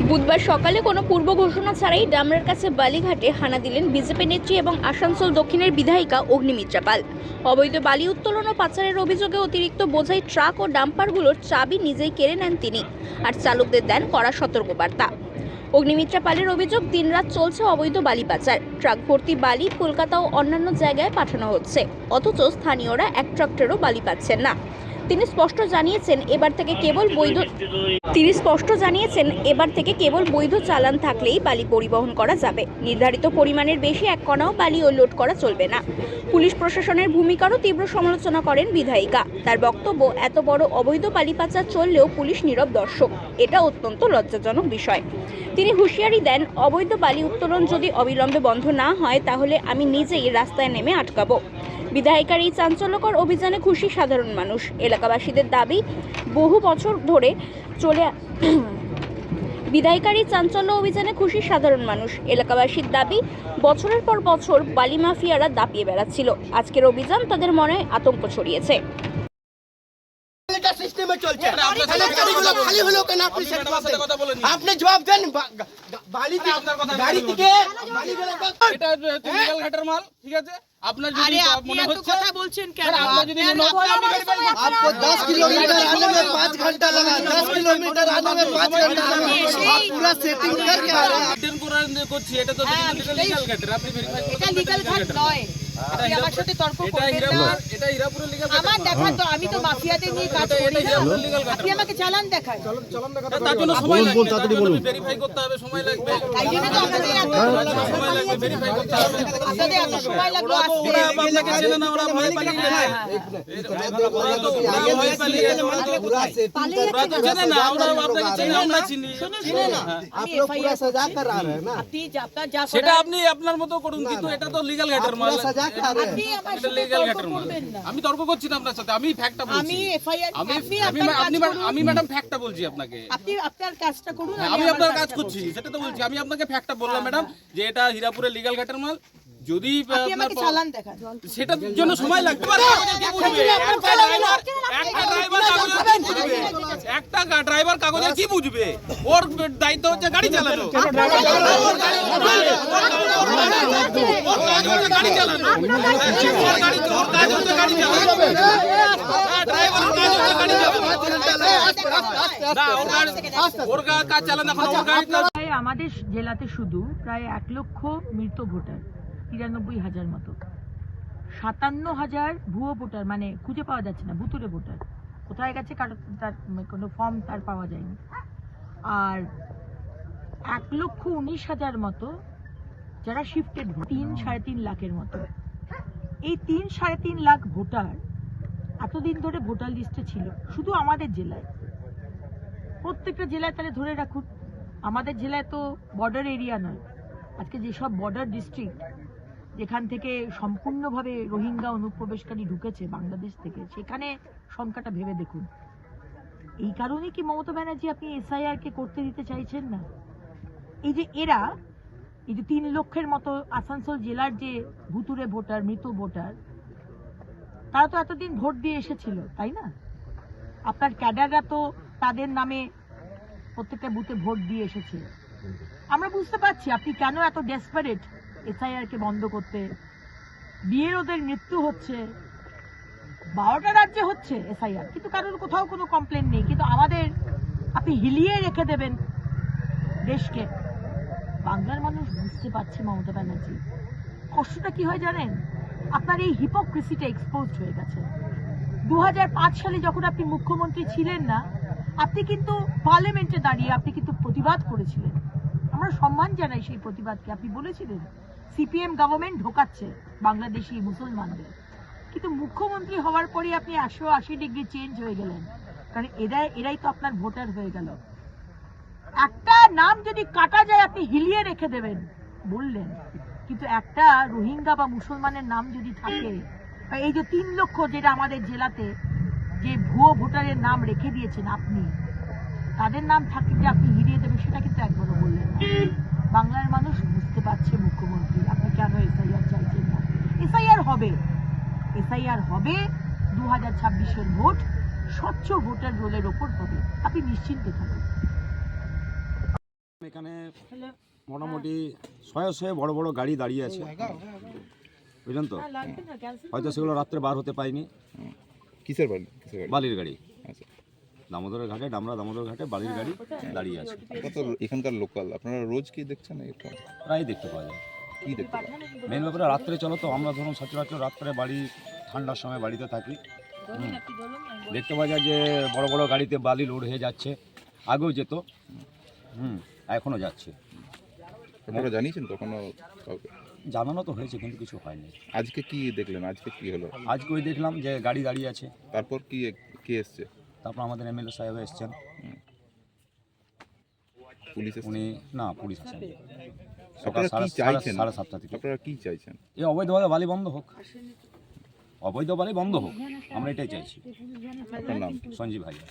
বুধবার সকালে কোনো পূর্ব ঘোষণা ছাড়াই ডামরার কাছে বালিঘাটে হানা দিলেন বিজেপি নেত্রী এবং আসানসোল দক্ষিণের বিধায়িকা অগ্নিমিত্রা পাল। অবৈধ বালি উত্তোলন ও পাচারের অভিযোগে অতিরিক্ত বোঝাই ট্রাক ও ডাম্পারগুলোর চাবি নিজেই কেড়ে নেন তিনি, আর চালকদের দেন কড়া সতর্কবার্তা। অগ্নিমিত্রা পালের অভিযোগ, দিনরাত চলছে অবৈধ বালি পাচার। ট্রাক ভর্তি বালি কলকাতা ও অন্যান্য জায়গায় পাঠানো হচ্ছে, অথচ স্থানীয়রা এক ট্রাক্টরও বালি পাচ্ছেন না। তিনি স্পষ্ট জানিয়েছেন এবার থেকে কেবল বৈধ চালান থাকলেই বালি পরিবহন করা যাবে। নির্ধারিত পরিমাণের বেশি এক কণাও বালিও লোড করা চলবে না। পুলিশ প্রশাসনের ভূমিকারও তীব্র সমালোচনা করেন বিধায়িকা। তার বক্তব্য, এত বড় অবৈধ বালি পাচার চললেও পুলিশ নীরব দর্শক, এটা অত্যন্ত লজ্জাজনক বিষয়। তিনি হুঁশিয়ারি দেন, অবৈধ বালি উত্তোলন যদি অবিলম্বে বন্ধ না হয় তাহলে আমি নিজেই রাস্তায় নেমে আটকাবো। বিধায়িকার এই চাঞ্চল্যকর অভিযানে খুশি সাধারণ মানুষ। এলাকাবাসীদের দাবি, এলাকাবাসীর দাবি, বছরের পর বছর বালি মাফিয়ারা দাপিয়ে বেড়াচ্ছিল। আজকের অভিযান তাদের মনে আতঙ্ক ছড়িয়েছে। আপনি জবাব দেন। ঠিক আছে, আপনার যদি মনে হচ্ছে কথা বলছেন কেন? আপনার যদি মনে হচ্ছে आपको 10 किलोमीटर आने में 5 घंटा लगा, 10 किलोमीटर आने में 5 घंटा लगा। आप पूरा सेटिंग करके आ रहे हैं। করছি, এটা তো লিগ্যাল ঘাটের, আপনি ভেরিফাই করতে এটা লিগ্যাল ঘাট নয়। আপনি আমার সাথে তর্ক করবেন না। এটা হীরাপুরের লিগ্যাল ঘাট। আমার দেখা তো, আমি তো মাফিয়াদের নিয়ে কাজ করি না। আপনি আমাকে চালান দেখান। তার জন্য সময় লাগবে, ভেরিফাই করতে হবে, সময় লাগবে। তাই জন্য তো আপনাদের এত সময় লাগবে, ভেরিফাই করতে হবে। আপনাদের এত সময় লাগলো আসতে। ওরা আপনাকে চেনে না, ওরা ভয় পালিয়ে যায়। ওরা তো ভয় পালিয়ে যায়, ওরা তো চেনে না, ওরা আপনাকে চেনে, আমরা চিনি। आप लोग पूरा सजा कर आ रहे हैं ना। আপনি আপনার যা সেটা আপনি আপনার মতো করুন, কিন্তু এটা তো লিগ্যাল ঘাটের মাল। पूरा सजा कर आ रहे हैं। আপনি আমার এটা সাথে লিগ্যাল তর্ক ঘাটের মাল। করবেন না। আমি তর্ক করছি না আপনার সাথে, আমি ফ্যাক্টটা বলছি। আমি এফআইআর আমি আপনি আপনার কাজ করুন। আমি ম্যাডাম ফ্যাক্টটা বলছি আপনাকে। আপনি আপনার কাজটা করুন। আমি আমার আপনার কাজ কাজটা করছি, সেটা তো বলছি। আমি আপনাকে ফ্যাক্টটা বললাম ম্যাডাম, যে এটা হীরাপুরের লিগ্যাল ঘাটের মাল। যদি আপনি আমাকে চালান দেখান। সেটার জন্য সময় লাগবে। একটা ড্রাইভার কাগজে কি বুঝবে? ওর দায়িত্ব হচ্ছে গাড়ি চালানো। গাড়ি চালানো, ওর কাজ চালানো। আমাদের জেলাতে শুধু প্রায় 1 লক্ষ মৃত ভোটার, 93,000 মতো, 57,000 ভুয়ো ভোটার, মানে খুঁজে পাওয়া যাচ্ছে না, ভুতুরে ভোটার কোথায় গেছে, তার কোনো ফর্ম তার পাওয়া যায়নি। আর 1,19,000 মতো যারা শিফটেড, 3-3.5 লাখের মতো। এই 3-3.5 লাখ ভোটার এতদিন ধরে ভোটার লিস্টে ছিল শুধু আমাদের জেলায়। প্রত্যেকটা জেলায় তাহলে ধরে রাখুন, আমাদের জেলায় তো বর্ডার এরিয়া নয়। আজকে যেসব বর্ডার ডিস্ট্রিক্ট, যেখান থেকে সম্পূর্ণভাবে রোহিঙ্গা অনুপ্রবেশকারী ঢুকেছে বাংলাদেশ থেকে, সেখানে সংখ্যাটা ভেবে দেখুন। এই কারণে কি মমতা ব্যানার্জি আপনি এসআইআর কে করতে দিতে চাইছেন না? এই যে 3 লক্ষের মতো আসানসোল জেলার যে ভুতুরে ভোটার, মৃত ভোটার, তারা তো এতদিন ভোট দিয়ে এসেছিল, তাই না? আপনার ক্যাডাররা তো তাদের নামে প্রত্যেকটা বুথে ভোট দিয়ে এসেছে। আমরা বুঝতে পারছি আপনি কেন এত ডেসপারেট এসআইআর কে বন্ধ করতে। বিয়ের ওদের মৃত্যু হচ্ছে, 12টা রাজ্যে হচ্ছে এসআইআর, কিন্তু কারোর কোথাও কোনো কমপ্লেন নেই। কিন্তু আমাদের আপনি হিলিয়ে রেখে দেবেন দেশকে। বাংলার মানুষ বুঝতে পারছে মমতা ব্যানার্জি কষ্টটা কি হয় জানেন? আপনার এই হিপোক্রেসিটা এক্সপোজড হয়ে গেছে। 2005 সালে যখন আপনি মুখ্যমন্ত্রী ছিলেন না, আপনি কিন্তু পার্লামেন্টে দাঁড়িয়ে আপনি কিন্তু প্রতিবাদ করেছিলেন। আমরা সম্মান জানাই সেই প্রতিবাদকে। আপনি বলেছিলেন সিপিএম গভর্নমেন্ট ঢোকাচ্ছে বাংলাদেশি মুসলমানদের, কিন্তু মুখ্যমন্ত্রী হওয়ার পরে আপনি 180 ডিগ্রি চেঞ্জ হয়ে গেলেন, কারণ এরাই তো আপনার ভোটার হয়ে গেল। একটা নাম যদি কাটা যায় আপনি হিলিয়ে রেখে দেবেন বললেন, কিন্তু একটা রোহিঙ্গা বা মুসলমানের নাম যদি থাকে, এই যে 3 লক্ষ যেটা আমাদের জেলাতে যে ভুয়ো ভোটারের নাম রেখে দিয়েছেন আপনি, তাদের নাম থাকলে যে আপনি হিরিয়ে দেবেন সেটা কিন্তু একবারও বললেন না। বাংলার মানুষ বুঝতে পারছে মুখ্যমন্ত্রী আপনি কেন এসআইআর চাইছেন না। এসআইআর হবে, 2026-এর ভোট স্বচ্ছ ভোটার রোলের ওপর হবে, আপনি নিশ্চিন্তে থাকুন। এখানে মোটামুটি শয়ে শয়ে বড় বড় গাড়ি দাঁড়িয়ে আছে, বুঝলেন তো। হয়তো সেগুলো রাত্রে বার হতে পায়নি। কিসের বাড়ি? বালির গাড়ি, আচ্ছা, দামোদরের ঘাটে, দামোদর ঘাটে বালির গাড়ি দাঁড়িয়ে আছে। আপনারা তো এখানকার লোকাল, আপনারা রোজ কি দেখছেন এরকম? প্রায় দেখতে পাওয়া যায়। কি দেখতে পান? মেন ব্যাপারে রাত্রে চলো তো, আমরা ধরুন সচরাচর রাত্রে বাড়ি ঠান্ডার সময় বাড়িতে থাকি, দেখতে পাওয়া যায় যে বড় বড় গাড়িতে বালি লোড হয়ে যাচ্ছে। আগেও যেত, এখনও যাচ্ছে। আপনারা জানিয়েছেন কখনো কাউকে? জানানো তো হয়েছে কিন্তু কিছু হয়নি। আজকে কি দেখলেন? আজকে কি হলো? আজকে ওই দেখলাম যে গাড়ি দাঁড়িয়ে আছে, তারপর কি কে এসছে? তারপর আমাদের এমএলএ সাহেব এসছেন। পুলিশ এসছে? উনি না, পুলিশ আসেনি। আপনারা কি চাইছেন? 7:30 থেকে। আপনারা কি চাইছেন? এই অবৈধভাবে বালি বন্ধ হোক, অবৈধ বালি বন্ধ হোক, আমরা এটাই চাইছি। আপনার নাম? সঞ্জীব ভাইয়া।